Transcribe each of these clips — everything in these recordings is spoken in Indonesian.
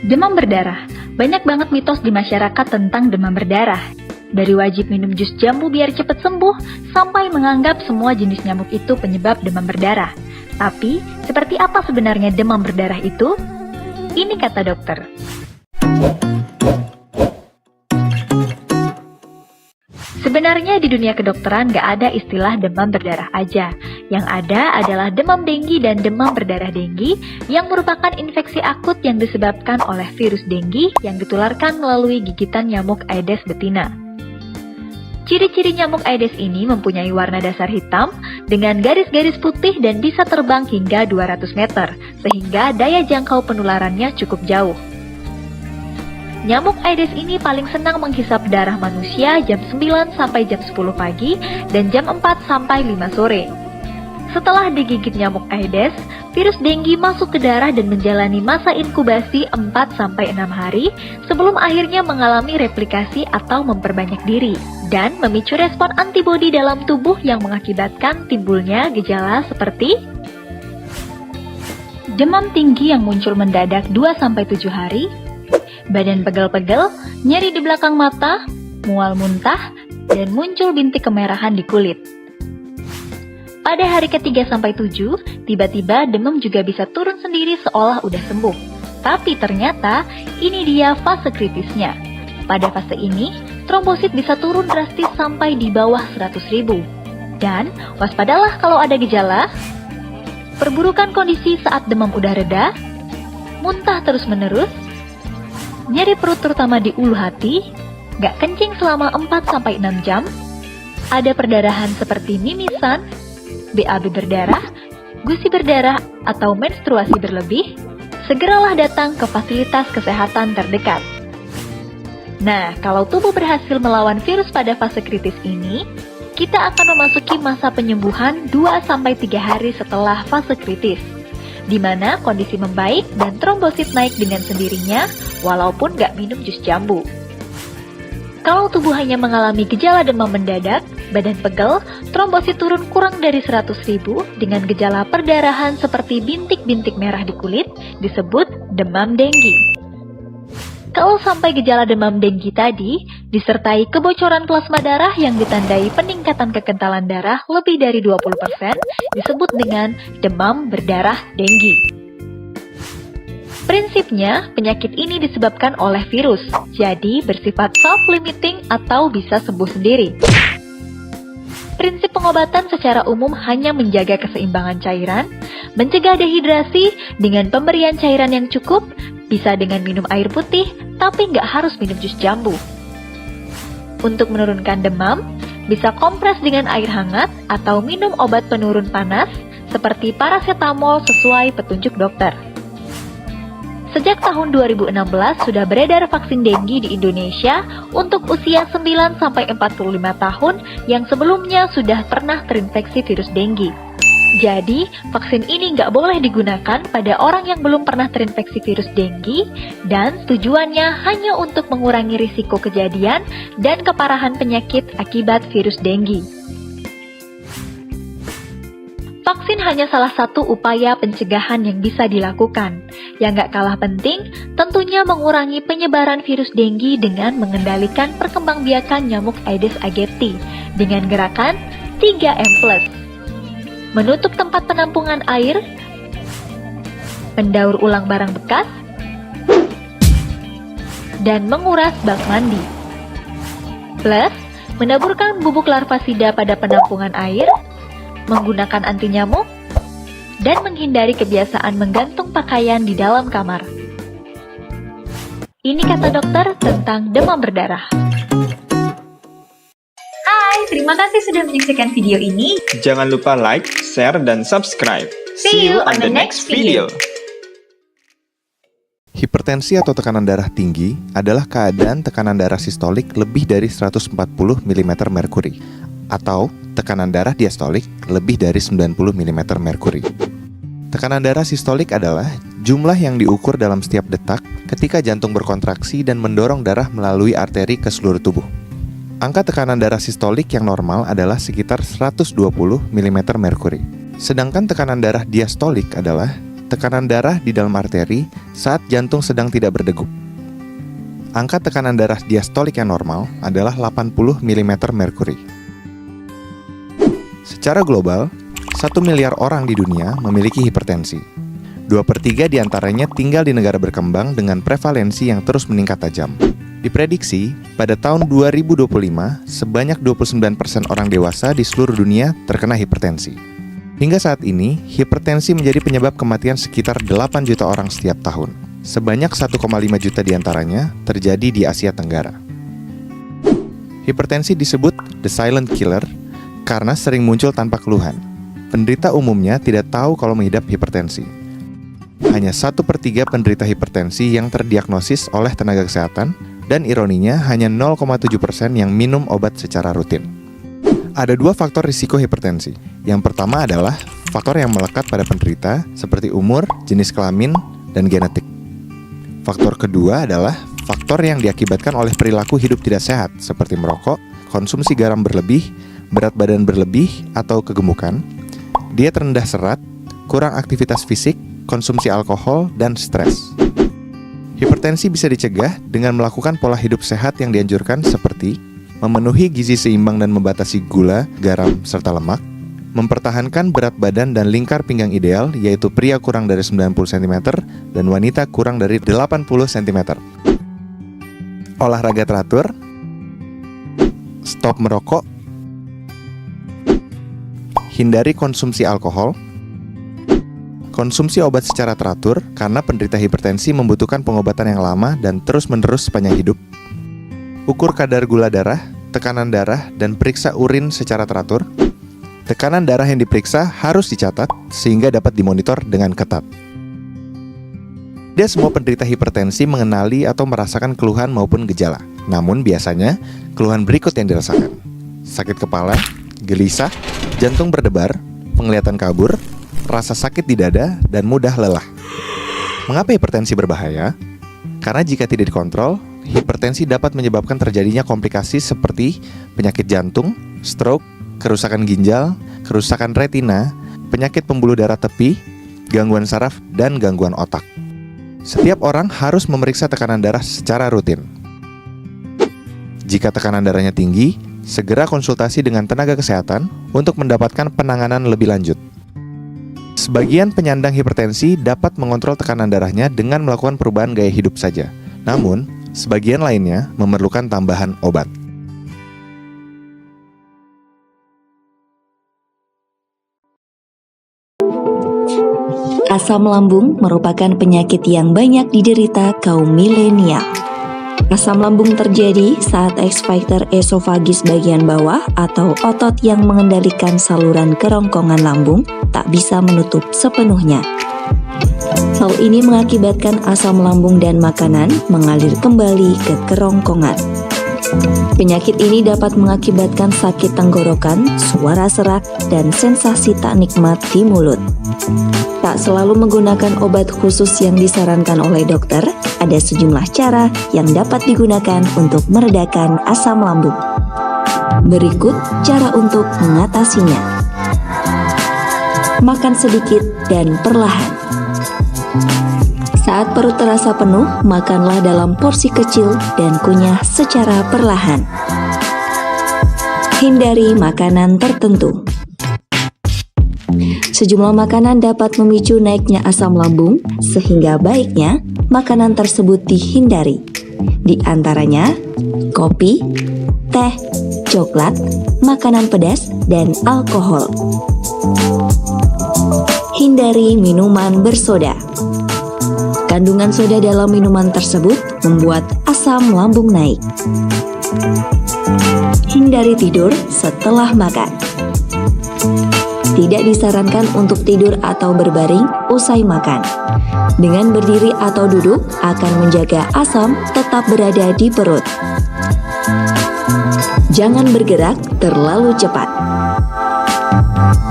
Demam berdarah. Banyak banget mitos di masyarakat tentang demam berdarah. Dari wajib minum jus jambu biar cepat sembuh, sampai menganggap semua jenis nyamuk itu penyebab demam berdarah. Tapi, seperti apa sebenarnya demam berdarah itu? Ini kata dokter. Sebenarnya di dunia kedokteran gak ada istilah demam berdarah aja. Yang ada adalah demam denggi dan demam berdarah denggi yang merupakan infeksi akut yang disebabkan oleh virus denggi yang ditularkan melalui gigitan nyamuk Aedes betina. Ciri-ciri nyamuk Aedes ini mempunyai warna dasar hitam dengan garis-garis putih dan bisa terbang hingga 200 meter, sehingga daya jangkau penularannya cukup jauh. Nyamuk Aedes ini paling senang menghisap darah manusia jam 9 sampai jam 10 pagi dan jam 4 sampai 5 sore. Setelah digigit nyamuk Aedes, virus denggi masuk ke darah dan menjalani masa inkubasi 4 sampai 6 hari sebelum akhirnya mengalami replikasi atau memperbanyak diri dan memicu respon antibodi dalam tubuh yang mengakibatkan timbulnya gejala seperti demam tinggi yang muncul mendadak 2 sampai 7 hari, badan pegel-pegel, nyeri di belakang mata, mual muntah, dan muncul bintik kemerahan di kulit. Pada hari ke-3 sampai 7, tiba-tiba demam juga bisa turun sendiri seolah udah sembuh. Tapi ternyata ini dia fase kritisnya. Pada fase ini, trombosit bisa turun drastis sampai di bawah 100.000. Dan waspadalah kalau ada gejala, perburukan kondisi saat demam udah reda, muntah terus-menerus, nyeri perut terutama di ulu hati, gak kencing selama 4-6 jam, ada perdarahan seperti mimisan, BAB berdarah, gusi berdarah, atau menstruasi berlebih, segeralah datang ke fasilitas kesehatan terdekat. Nah, kalau tubuh berhasil melawan virus pada fase kritis ini, kita akan memasuki masa penyembuhan 2-3 hari setelah fase kritis, di mana kondisi membaik dan trombosit naik dengan sendirinya walaupun gak minum jus jambu. Kalau tubuh hanya mengalami gejala demam mendadak, badan pegel, trombosit turun kurang dari 100.000 dengan gejala perdarahan seperti bintik-bintik merah di kulit, disebut demam denggi. Kalau sampai gejala demam denggi tadi, disertai kebocoran plasma darah yang ditandai peningkatan kekentalan darah lebih dari 20%, disebut dengan demam berdarah denggi. Prinsipnya, penyakit ini disebabkan oleh virus, jadi bersifat self-limiting atau bisa sembuh sendiri. Prinsip pengobatan secara umum hanya menjaga keseimbangan cairan, mencegah dehidrasi dengan pemberian cairan yang cukup, bisa dengan minum air putih, tapi nggak harus minum jus jambu. Untuk menurunkan demam, bisa kompres dengan air hangat atau minum obat penurun panas seperti paracetamol sesuai petunjuk dokter. Sejak tahun 2016 sudah beredar vaksin denggi di Indonesia untuk usia 9-45 tahun yang sebelumnya sudah pernah terinfeksi virus denggi. Jadi, vaksin ini nggak boleh digunakan pada orang yang belum pernah terinfeksi virus denggi dan tujuannya hanya untuk mengurangi risiko kejadian dan keparahan penyakit akibat virus denggi. Vaksin hanya salah satu upaya pencegahan yang bisa dilakukan. Yang gak kalah penting, tentunya mengurangi penyebaran virus denggi dengan mengendalikan perkembangbiakan nyamuk Aedes aegypti dengan gerakan 3M+. Menutup tempat penampungan air, mendaur ulang barang bekas, dan menguras bak mandi. Plus, menaburkan bubuk larvasida pada penampungan air, menggunakan anti nyamuk, dan menghindari kebiasaan menggantung pakaian di dalam kamar. Ini kata dokter tentang demam berdarah. Hai, terima kasih sudah menyaksikan video ini. Jangan lupa like, share, dan subscribe. See you on the next video. Hipertensi atau tekanan darah tinggi adalah keadaan tekanan darah sistolik lebih dari 140 mm merkuri atau tekanan darah diastolik lebih dari 90 mm merkuri. Tekanan darah sistolik adalah jumlah yang diukur dalam setiap detak ketika jantung berkontraksi dan mendorong darah melalui arteri ke seluruh tubuh. Angka tekanan darah sistolik yang normal adalah sekitar 120 mm merkuri. Sedangkan tekanan darah diastolik adalah tekanan darah di dalam arteri saat jantung sedang tidak berdegup. Angka tekanan darah diastolik yang normal adalah 80 mm merkuri. Secara global, 1 miliar orang di dunia memiliki hipertensi. 2/3 diantaranya tinggal di negara berkembang dengan prevalensi yang terus meningkat tajam. Diprediksi, pada tahun 2025, sebanyak 29% orang dewasa di seluruh dunia terkena hipertensi. Hingga saat ini, hipertensi menjadi penyebab kematian sekitar 8 juta orang setiap tahun. Sebanyak 1,5 juta diantaranya terjadi di Asia Tenggara. Hipertensi disebut the silent killer karena sering muncul tanpa keluhan. Penderita umumnya tidak tahu kalau mengidap hipertensi. Hanya 1/3 penderita hipertensi yang terdiagnosis oleh tenaga kesehatan, dan ironinya hanya 0,7% yang minum obat secara rutin. Ada 2 faktor risiko hipertensi. Yang pertama adalah faktor yang melekat pada penderita seperti umur, jenis kelamin, dan genetik. Faktor kedua adalah faktor yang diakibatkan oleh perilaku hidup tidak sehat seperti merokok, konsumsi garam berlebih, berat badan berlebih atau kegemukan, diet rendah serat, kurang aktivitas fisik, konsumsi alkohol, dan stres. Hipertensi bisa dicegah dengan melakukan pola hidup sehat yang dianjurkan seperti memenuhi gizi seimbang dan membatasi gula, garam, serta lemak, mempertahankan berat badan dan lingkar pinggang ideal, yaitu pria kurang dari 90 cm dan wanita kurang dari 80 cm. Olahraga teratur, stop merokok, hindari konsumsi alkohol, konsumsi obat secara teratur karena penderita hipertensi membutuhkan pengobatan yang lama dan terus-menerus sepanjang hidup. Ukur kadar gula darah, tekanan darah, dan periksa urin secara teratur. Tekanan darah yang diperiksa harus dicatat sehingga dapat dimonitor dengan ketat. Tidak semua penderita hipertensi mengenali atau merasakan keluhan maupun gejala. Namun biasanya, keluhan berikut yang dirasakan: sakit kepala, gelisah, jantung berdebar, penglihatan kabur, rasa sakit di dada, dan mudah lelah. Mengapa hipertensi berbahaya? Karena jika tidak dikontrol, hipertensi dapat menyebabkan terjadinya komplikasi seperti penyakit jantung, stroke, kerusakan ginjal, kerusakan retina, penyakit pembuluh darah tepi, gangguan saraf, dan gangguan otak. Setiap orang harus memeriksa tekanan darah secara rutin. Jika tekanan darahnya tinggi, segera konsultasi dengan tenaga kesehatan untuk mendapatkan penanganan lebih lanjut. Sebagian penyandang hipertensi dapat mengontrol tekanan darahnya dengan melakukan perubahan gaya hidup saja. Namun, sebagian lainnya memerlukan tambahan obat. Asam lambung merupakan penyakit yang banyak diderita kaum milenial. Asam lambung terjadi saat sphincter esofagis bagian bawah atau otot yang mengendalikan saluran kerongkongan lambung tak bisa menutup sepenuhnya. Hal ini mengakibatkan asam lambung dan makanan mengalir kembali ke kerongkongan. Penyakit ini dapat mengakibatkan sakit tenggorokan, suara serak, dan sensasi tak nikmat di mulut. Tak selalu menggunakan obat khusus yang disarankan oleh dokter, ada sejumlah cara yang dapat digunakan untuk meredakan asam lambung. Berikut cara untuk mengatasinya. Makan sedikit dan perlahan. Saat perut terasa penuh, makanlah dalam porsi kecil dan kunyah secara perlahan. Hindari makanan tertentu. Sejumlah makanan dapat memicu naiknya asam lambung, sehingga baiknya makanan tersebut dihindari. Di antaranya, kopi, teh, coklat, makanan pedas, dan alkohol. Hindari minuman bersoda. Kandungan soda dalam minuman tersebut membuat asam lambung naik. Hindari tidur setelah makan. Tidak disarankan untuk tidur atau berbaring usai makan. Dengan berdiri atau duduk akan menjaga asam tetap berada di perut. Jangan bergerak terlalu cepat.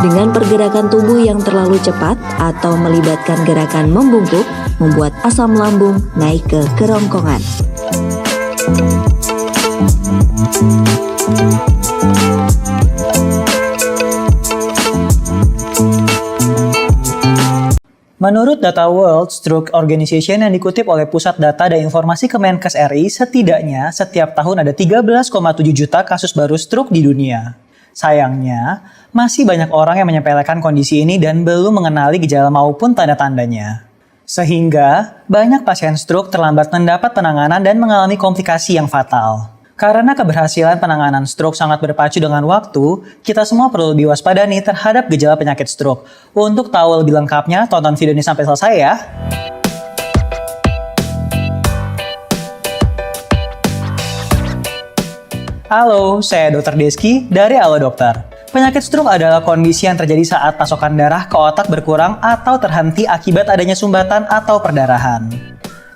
Dengan pergerakan tubuh yang terlalu cepat atau melibatkan gerakan membungkuk, membuat asam lambung naik ke kerongkongan. Menurut data World Stroke Organization yang dikutip oleh Pusat Data dan Informasi Kemenkes RI, setidaknya setiap tahun ada 13,7 juta kasus baru stroke di dunia. Sayangnya, masih banyak orang yang menyepelekan kondisi ini dan belum mengenali gejala maupun tanda-tandanya. Sehingga, banyak pasien stroke terlambat mendapat penanganan dan mengalami komplikasi yang fatal. Karena keberhasilan penanganan stroke sangat berpacu dengan waktu, kita semua perlu lebih waspada nih terhadap gejala penyakit stroke. Untuk tahu lebih lengkapnya, tonton video ini sampai selesai ya. Halo, saya Dr. Deski dari Halo Dokter. Penyakit stroke adalah kondisi yang terjadi saat pasokan darah ke otak berkurang atau terhenti akibat adanya sumbatan atau perdarahan.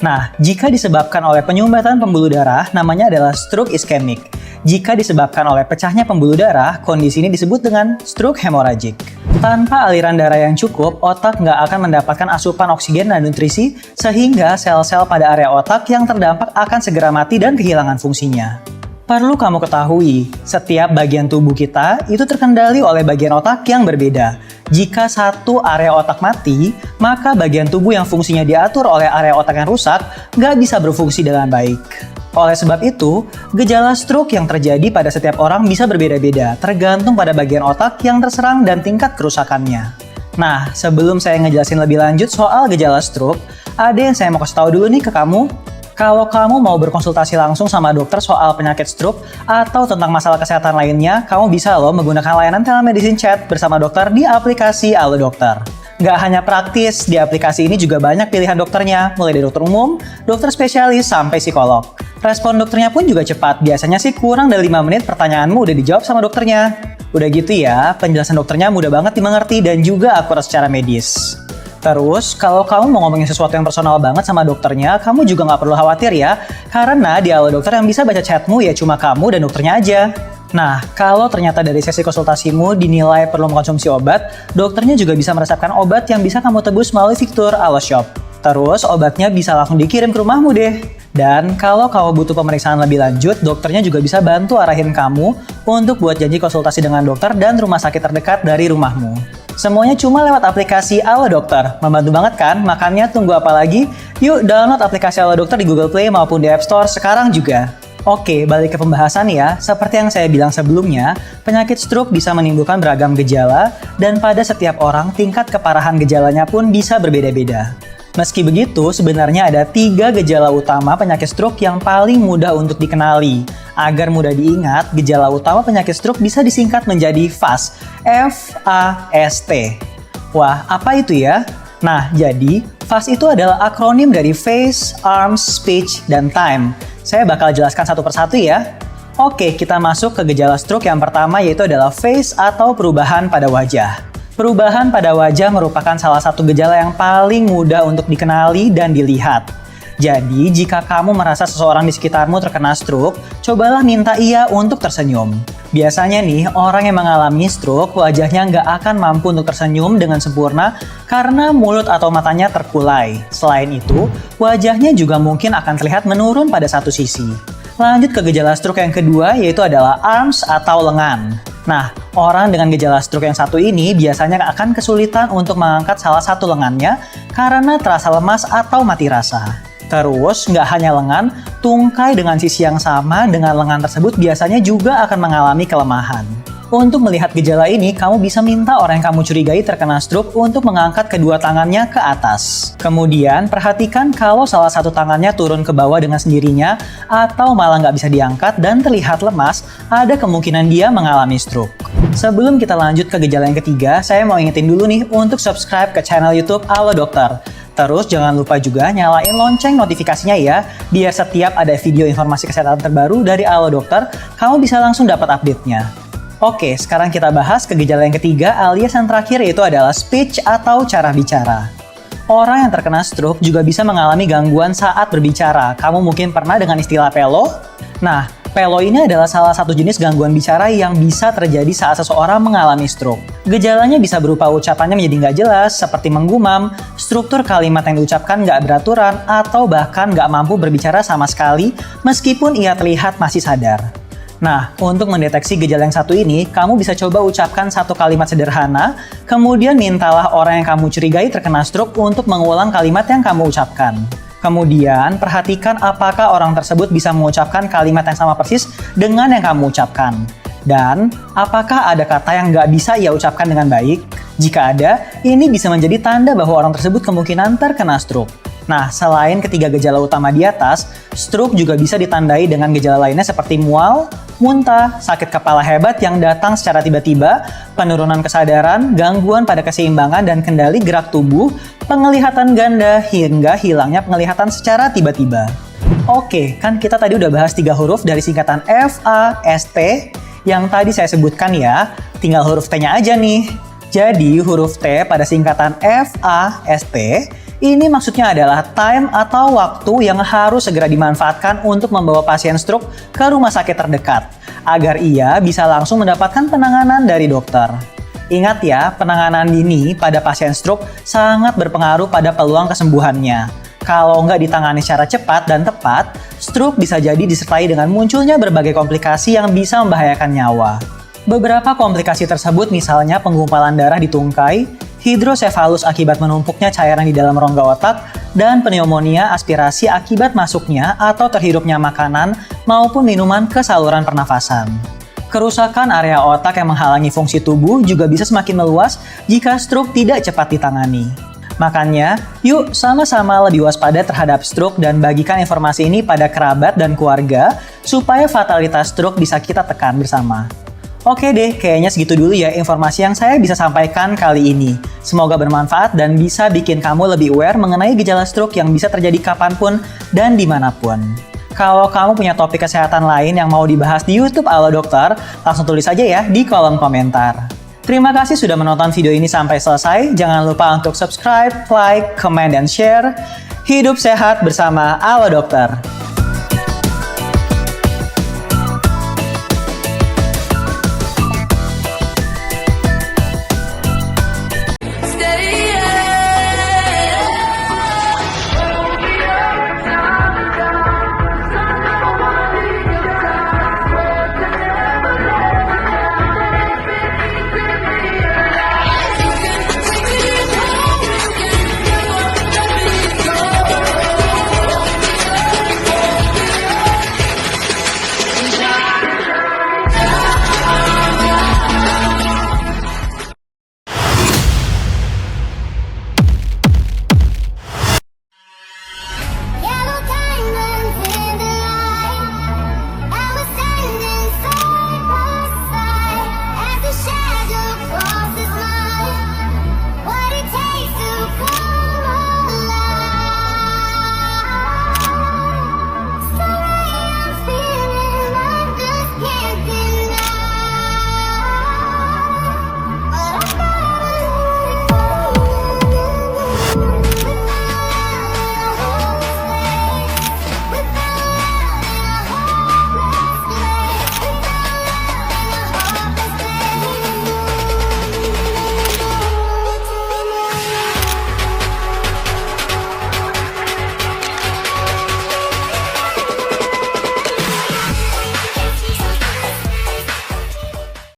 Nah, jika disebabkan oleh penyumbatan pembuluh darah, namanya adalah stroke iskemik. Jika disebabkan oleh pecahnya pembuluh darah, kondisi ini disebut dengan stroke hemorragik. Tanpa aliran darah yang cukup, otak nggak akan mendapatkan asupan oksigen dan nutrisi, sehingga sel-sel pada area otak yang terdampak akan segera mati dan kehilangan fungsinya. Perlu kamu ketahui, setiap bagian tubuh kita itu terkendali oleh bagian otak yang berbeda. Jika satu area otak mati, maka bagian tubuh yang fungsinya diatur oleh area otak yang rusak nggak bisa berfungsi dengan baik. Oleh sebab itu, gejala stroke yang terjadi pada setiap orang bisa berbeda-beda, tergantung pada bagian otak yang terserang dan tingkat kerusakannya. Nah, sebelum saya ngejelasin lebih lanjut soal gejala stroke, ada yang saya mau kasih tahu dulu nih ke kamu. Kalau kamu mau berkonsultasi langsung sama dokter soal penyakit stroke atau tentang masalah kesehatan lainnya, kamu bisa loh menggunakan layanan telemedicine chat bersama dokter di aplikasi Halo Dokter. Nggak hanya praktis, di aplikasi ini juga banyak pilihan dokternya, mulai dari dokter umum, dokter spesialis, sampai psikolog. Respon dokternya pun juga cepat, biasanya sih kurang dari 5 menit pertanyaanmu udah dijawab sama dokternya. Udah gitu ya, penjelasan dokternya mudah banget dimengerti dan juga akurat secara medis. Terus, kalau kamu mau ngomongin sesuatu yang personal banget sama dokternya, kamu juga nggak perlu khawatir ya. Karena di Halo Dokter yang bisa baca chatmu ya cuma kamu dan dokternya aja. Nah, kalau ternyata dari sesi konsultasimu dinilai perlu mengkonsumsi obat, dokternya juga bisa meresepkan obat yang bisa kamu tebus melalui fitur Halo Shop. Terus, obatnya bisa langsung dikirim ke rumahmu deh. Dan kalau kamu butuh pemeriksaan lebih lanjut, dokternya juga bisa bantu arahin kamu untuk buat janji konsultasi dengan dokter dan rumah sakit terdekat dari rumahmu. Semuanya cuma lewat aplikasi Halo Dokter. Membantu banget kan? Makanya tunggu apa lagi? Yuk download aplikasi Halo Dokter di Google Play maupun di App Store sekarang juga. Oke, balik ke pembahasan ya. Seperti yang saya bilang sebelumnya, penyakit stroke bisa menimbulkan beragam gejala dan pada setiap orang tingkat keparahan gejalanya pun bisa berbeda-beda. Meski begitu, sebenarnya ada 3 gejala utama penyakit stroke yang paling mudah untuk dikenali. Agar mudah diingat, gejala utama penyakit stroke bisa disingkat menjadi FAST. F-A-S-T. Wah, apa itu ya? Nah, jadi FAST itu adalah akronim dari Face, Arms, Speech, dan Time. Saya bakal jelaskan satu persatu ya. Oke, kita masuk ke gejala stroke yang pertama yaitu adalah face atau perubahan pada wajah. Perubahan pada wajah merupakan salah satu gejala yang paling mudah untuk dikenali dan dilihat. Jadi, jika kamu merasa seseorang di sekitarmu terkena stroke, cobalah minta ia untuk tersenyum. Biasanya nih, orang yang mengalami stroke, wajahnya nggak akan mampu untuk tersenyum dengan sempurna karena mulut atau matanya terkulai. Selain itu, wajahnya juga mungkin akan terlihat menurun pada satu sisi. Lanjut ke gejala stroke yang kedua, yaitu adalah arms atau lengan. Nah, orang dengan gejala stroke yang satu ini biasanya akan kesulitan untuk mengangkat salah satu lengannya karena terasa lemas atau mati rasa. Terus, nggak hanya lengan, tungkai dengan sisi yang sama dengan lengan tersebut biasanya juga akan mengalami kelemahan. Untuk melihat gejala ini, kamu bisa minta orang yang kamu curigai terkena stroke untuk mengangkat kedua tangannya ke atas. Kemudian, perhatikan kalau salah satu tangannya turun ke bawah dengan sendirinya atau malah nggak bisa diangkat dan terlihat lemas, ada kemungkinan dia mengalami stroke. Sebelum kita lanjut ke gejala yang ketiga, saya mau ingetin dulu nih untuk subscribe ke channel YouTube Halo Dokter. Terus jangan lupa juga nyalain lonceng notifikasinya ya, biar setiap ada video informasi kesehatan terbaru dari Halo Dokter, kamu bisa langsung dapat update-nya. Oke, sekarang kita bahas ke gejala yang ketiga alias yang terakhir yaitu adalah speech atau cara bicara. Orang yang terkena stroke juga bisa mengalami gangguan saat berbicara. Kamu mungkin pernah dengan istilah pelo? Nah, pelo ini adalah salah satu jenis gangguan bicara yang bisa terjadi saat seseorang mengalami stroke. Gejalanya bisa berupa ucapannya menjadi nggak jelas, seperti menggumam, struktur kalimat yang diucapkan nggak beraturan, atau bahkan nggak mampu berbicara sama sekali meskipun ia terlihat masih sadar. Nah, untuk mendeteksi gejala yang satu ini, kamu bisa coba ucapkan satu kalimat sederhana, kemudian mintalah orang yang kamu curigai terkena stroke untuk mengulang kalimat yang kamu ucapkan. Kemudian, perhatikan apakah orang tersebut bisa mengucapkan kalimat yang sama persis dengan yang kamu ucapkan. Dan, apakah ada kata yang nggak bisa ia ucapkan dengan baik? Jika ada, ini bisa menjadi tanda bahwa orang tersebut kemungkinan terkena stroke. Nah, selain ketiga gejala utama di atas, stroke juga bisa ditandai dengan gejala lainnya seperti mual, muntah, sakit kepala hebat yang datang secara tiba-tiba, penurunan kesadaran, gangguan pada keseimbangan dan kendali gerak tubuh, penglihatan ganda, hingga hilangnya penglihatan secara tiba-tiba. Oke, kan kita tadi udah bahas 3 huruf dari singkatan FAST yang tadi saya sebutkan ya, tinggal huruf T-nya aja nih. Jadi, huruf T pada singkatan FAST ini maksudnya adalah time atau waktu yang harus segera dimanfaatkan untuk membawa pasien stroke ke rumah sakit terdekat, agar ia bisa langsung mendapatkan penanganan dari dokter. Ingat ya, penanganan dini pada pasien stroke sangat berpengaruh pada peluang kesembuhannya. Kalau nggak ditangani secara cepat dan tepat, stroke bisa jadi disertai dengan munculnya berbagai komplikasi yang bisa membahayakan nyawa. Beberapa komplikasi tersebut misalnya penggumpalan darah di tungkai, hidrosefalus akibat menumpuknya cairan di dalam rongga otak, dan pneumonia aspirasi akibat masuknya atau terhirupnya makanan maupun minuman ke saluran pernafasan. Kerusakan area otak yang menghalangi fungsi tubuh juga bisa semakin meluas jika stroke tidak cepat ditangani. Makanya, yuk sama-sama lebih waspada terhadap stroke dan bagikan informasi ini pada kerabat dan keluarga supaya fatalitas stroke bisa kita tekan bersama. Oke deh, kayaknya segitu dulu ya informasi yang saya bisa sampaikan kali ini. Semoga bermanfaat dan bisa bikin kamu lebih aware mengenai gejala stroke yang bisa terjadi kapanpun dan dimanapun. Kalau kamu punya topik kesehatan lain yang mau dibahas di YouTube Halo Dokter, langsung tulis aja ya di kolom komentar. Terima kasih sudah menonton video ini sampai selesai. Jangan lupa untuk subscribe, like, comment, dan share. Hidup sehat bersama Halo Dokter.